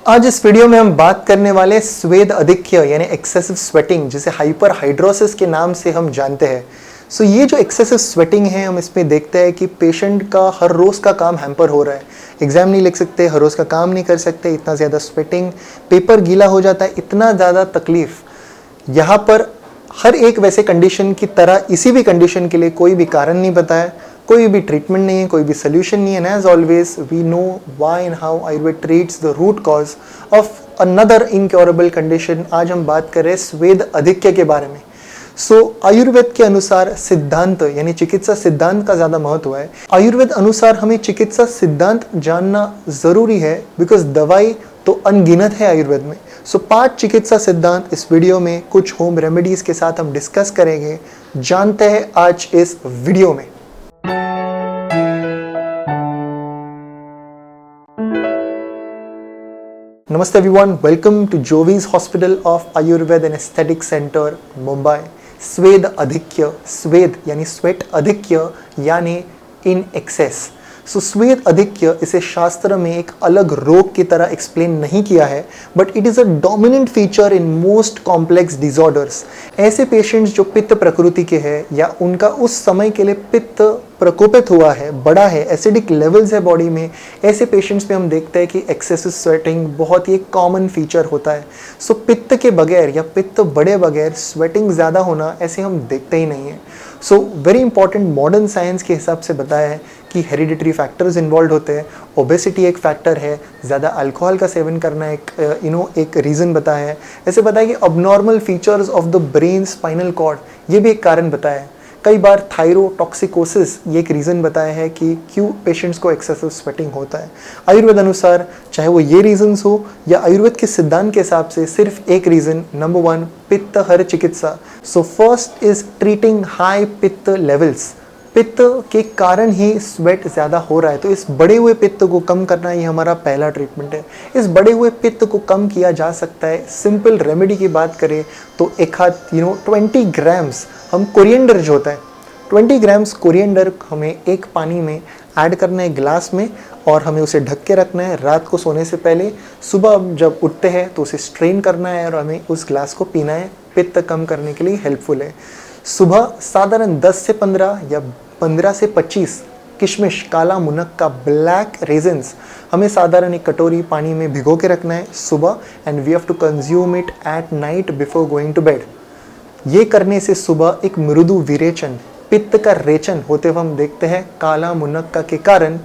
आज इस वीडियो में हम बात करने वाले स्वेद अधिक्य यानी एक्सेसिव स्वेटिंग, जिसे हाइपर हाइड्रोसिस के नाम से हम जानते हैं। ये जो एक्सेसिव स्वेटिंग है, हम इसमें देखते हैं कि पेशेंट का हर रोज़ का काम हैम्पर हो रहा है। एग्जाम नहीं लिख सकते, हर रोज़ का काम नहीं कर सकते, इतना ज़्यादा स्वेटिंग, पेपर गीला हो जाता है, इतना ज़्यादा तकलीफ। यहाँ पर हर एक वैसे कंडीशन की तरह इसी भी कंडीशन के लिए कोई भी कारण नहीं बताया, कोई भी ट्रीटमेंट नहीं है, कोई भी सोल्यूशन नहीं है। And as always we know why and how Ayurveda treats the root cause of another incurable condition. आज हम बात कर रहे हैं स्वेद अधिक्य के बारे में। आयुर्वेद के अनुसार सिद्धांत यानी चिकित्सा सिद्धांत का ज़्यादा महत्व है। आयुर्वेद अनुसार हमें चिकित्सा सिद्धांत जानना ज़रूरी है, बिकॉज दवाई तो अनगिनत है आयुर्वेद में। 5 चिकित्सा सिद्धांत इस वीडियो में कुछ होम रेमेडीज़ के साथ हम डिस्कस करेंगे। जानते हैं आज इस वीडियो में। Namaste everyone, welcome to Jovi's Hospital of Ayurveda and Aesthetic Center, Mumbai। स्वेद अधिक्य, स्वेद यानी स्वेट, अधिक्य यानी इन एक्सेस। स्वेद अधिक्य इसे शास्त्र में एक अलग रोग की तरह एक्सप्लेन नहीं किया है, but it is a dominant feature in most complex disorders. ऐसे पेशेंट्स जो पित्त प्रकृति के हैं या उनका उस समय के लिए पित्त प्रकोपित हुआ है, बड़ा है, एसिडिक लेवल्स है बॉडी में, ऐसे पेशेंट्स में हम देखते हैं कि एक्सेसिव स्वेटिंग बहुत ही एक कॉमन फीचर होता है। पित्त के बगैर या पित्त बड़े बगैर स्वेटिंग ज़्यादा होना ऐसे हम देखते ही नहीं है। वेरी इंपॉर्टेंट मॉडर्न साइंस के हिसाब से बताया है कि हेरिडिटरी फैक्टर्स इन्वॉल्व होते हैं, ओबेसिटी एक फैक्टर है, ज़्यादा अल्कोहल का सेवन करना एक रीज़न बताया है। ऐसे बताया कि abnormal features of the brain spinal cord, ये भी एक कारण बताया है। कई बार थायरोटॉक्सिकोसिस ये एक रीज़न बताया है कि क्यों पेशेंट्स को एक्सेसिव स्वेटिंग होता है। आयुर्वेद अनुसार चाहे वो ये रीजंस हो या आयुर्वेद के सिद्धांत के हिसाब से सिर्फ एक रीज़न, नंबर 1 पित्त हर चिकित्सा। फर्स्ट इज ट्रीटिंग हाई पित्त लेवल्स। पित्त के कारण ही स्वेट ज़्यादा हो रहा है, तो इस बढ़े हुए पित्त को कम करना ये हमारा पहला ट्रीटमेंट है। इस बढ़े हुए पित्त को कम किया जा सकता है। सिंपल रेमेडी की बात करें तो एक हाथ 20 ग्राम्स हम कोरिएंडर जो होता है, 20 ग्राम्स कोरिएंडर हमें एक पानी में ऐड करना है ग्लास में, और हमें उसे ढक के रखना है रात को सोने से पहले। सुबह जब उठते हैं तो उसे स्ट्रेन करना है और हमें उस ग्लास को पीना है। पित्त कम करने के लिए हेल्पफुल है। सुबह साधारण 10 से 15 या 15 से 25 किशमिश, काला मुनक्का, ब्लैक रेजिन्स हमें साधारण एक कटोरी पानी में भिगो के रखना है सुबह, and we have to consume it at night before going to bed. ये करने से सुबह एक मृदु विरेचन, पित्त का रेचन होते हुए हम देखते हैं। काला मुनक्का के कारण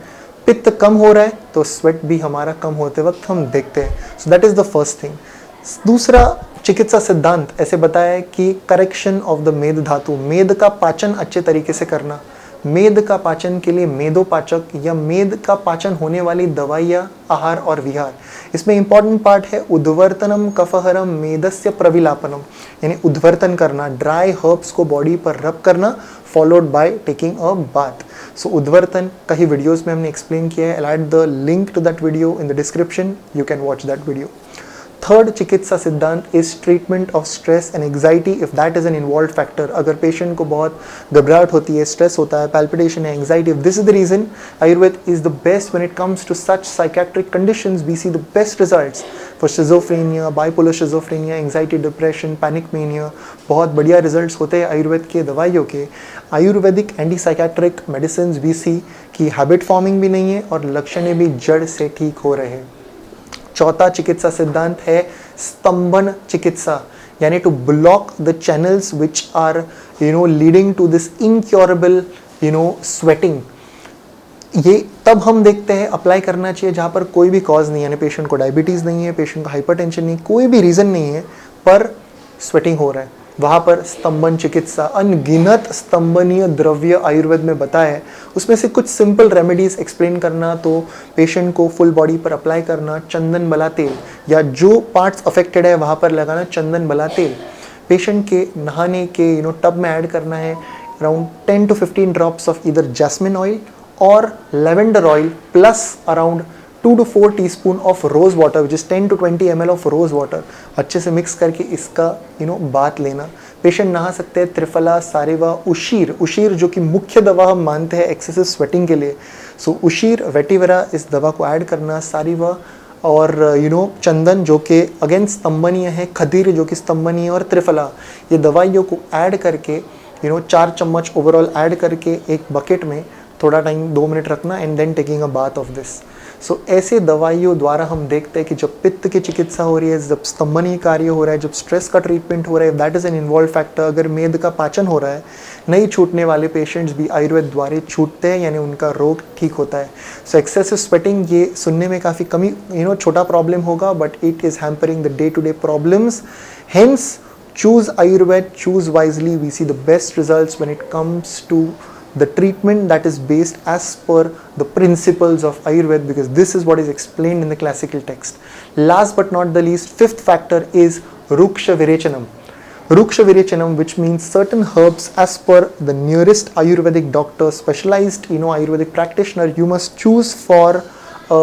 पित्त कम हो रहा है तो स्वेट भी हमारा कम होते वक्त हम देखते हैं। That is the first thing. दूसरा चिकित्सा सिद्धांत ऐसे बताया है कि करेक्शन ऑफ द मेद धातु, मेद का पाचन अच्छे तरीके से करना। मेद का पाचन के लिए मेदोपाचक या मेद का पाचन होने वाली दवाइयाँ, आहार और विहार। इसमें इंपॉर्टेंट पार्ट है उद्वर्तनम कफहरम मेदस्य प्रविलापनम, यानी उद्वर्तन करना, ड्राई हर्ब्स को बॉडी पर रब करना, followed by taking a bath. उद्वर्तन कई वीडियोस में हमने एक्सप्लेन किया है। I'll add the link to that video in the description, you can watch that video। Third चिकित्सा सिद्धांत is treatment of stress and anxiety if that is an involve factor. अगर patient को बहुत घबराहट होती है, स्ट्रेस होता है, पैल्पिटेशन है, anxiety, if this is the reason, Ayurveda is the best when it comes to such psychiatric conditions. We see the best results for schizophrenia, bipolar schizophrenia, anxiety, depression, panic mania. बहुत बढ़िया results होते हैं आयुर्वेद के दवाइयों के। Ayurvedic anti psychiatric medicine we see की habit forming भी नहीं है और लक्षण भी जड़ से ठीक हो रहे हैं। चौथा चिकित्सा सिद्धांत है स्तंभन चिकित्सा, यानी to block the channels which are leading to this incurable sweating. ये तब हम देखते हैं अप्लाई करना चाहिए जहाँ पर कोई भी कॉज नहीं है, यानी पेशेंट को डायबिटीज़ नहीं है, पेशेंट को हाइपरटेंशन नहीं, कोई भी रीज़न नहीं है, पर स्वेटिंग हो रहा है, वहाँ पर स्तंभन चिकित्सा। अनगिनत स्तंभनीय द्रव्य आयुर्वेद में बताया है, उसमें से कुछ सिंपल रेमेडीज एक्सप्लेन करना तो पेशेंट को फुल बॉडी पर अप्लाई करना चंदन बला तेल, या जो पार्ट्स अफेक्टेड है वहाँ पर लगाना चंदन बला तेल। पेशेंट के नहाने के टब में ऐड करना है अराउंड 10 to 15 ड्रॉप्स ऑफ इधर जैस्मिन ऑयल और lavender oil plus around 2 to 4 teaspoon of rose water, which is 10 to 20 ml of rose water. अच्छे से मिक्स करके इसका बात लेना। पेशेंट नहा सकते हैं त्रिफला, सारेवा, उशीर, उशीर जो कि मुख्य दवा हम मानते हैं एक्सेसिव स्वेटिंग के लिए। उशीर, वेटिवेरा, इस दवा को ऐड करना, सारेवा और चंदन जो कि अगेन स्तंभनीय है, खदीर जो कि स्तंभनीय, और त्रिफला, ये दवाइयों को ऐड करके 4 चम्मच ओवरऑल ऐड करके एक बकेट में थोड़ा टाइम 2 मिनट रखना and then taking a bath of this. So ऐसे दवाइयों द्वारा हम देखते हैं कि जब पित्त की चिकित्सा हो रही है, जब स्तंभनीय कार्य हो रहा है, जब स्ट्रेस का ट्रीटमेंट हो रहा है, that is an involve factor. अगर मेद का पाचन हो रहा है, नहीं छूटने वाले पेशेंट्स भी आयुर्वेद द्वारा छूटते हैं, यानी उनका रोग ठीक होता है। सो एक्सेसिव स्वेटिंग, ये सुनने में काफ़ी कमी छोटा प्रॉब्लम होगा, but it is hampering the day to day problems. Hence choose Ayurveda, choose wisely. We see the best results when it comes to the treatment that is based as per the principles of Ayurveda, because this is what is explained in the classical text. Last but not the least, fifth factor is Ruksha Virechanam. Ruksha Virechanam, which means certain herbs as per the nearest Ayurvedic doctor, specialized Ayurvedic practitioner, you must choose for a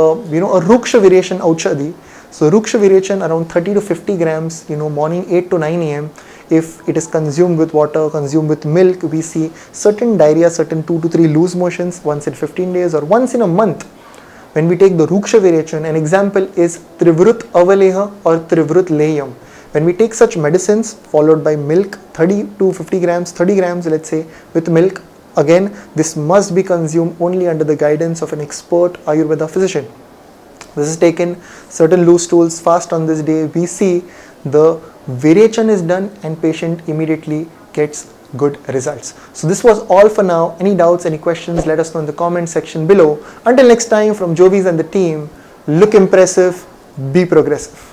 Ruksha Virechan Auchadi. So Ruksha Virechan around 30 to 50 grams, morning 8 to 9 a.m. If it is consumed with water, consumed with milk, we see certain diarrhea, certain 2 to 3 loose motions once in 15 days or once in a month. When we take the Ruksha Virechan, an example is Trivrut Avaleha or Trivrut Leyam. When we take such medicines followed by milk, 30 to 50 grams, 30 grams let's say with milk, again this must be consumed only under the guidance of an expert Ayurveda physician. This is taken, certain loose stools fast on this day, we see the Virechan is done and patient immediately gets good results. So this was all for now. Any doubts, any questions, let us know in the comment section below. Until next time, from Jovis and the team, look impressive, be progressive.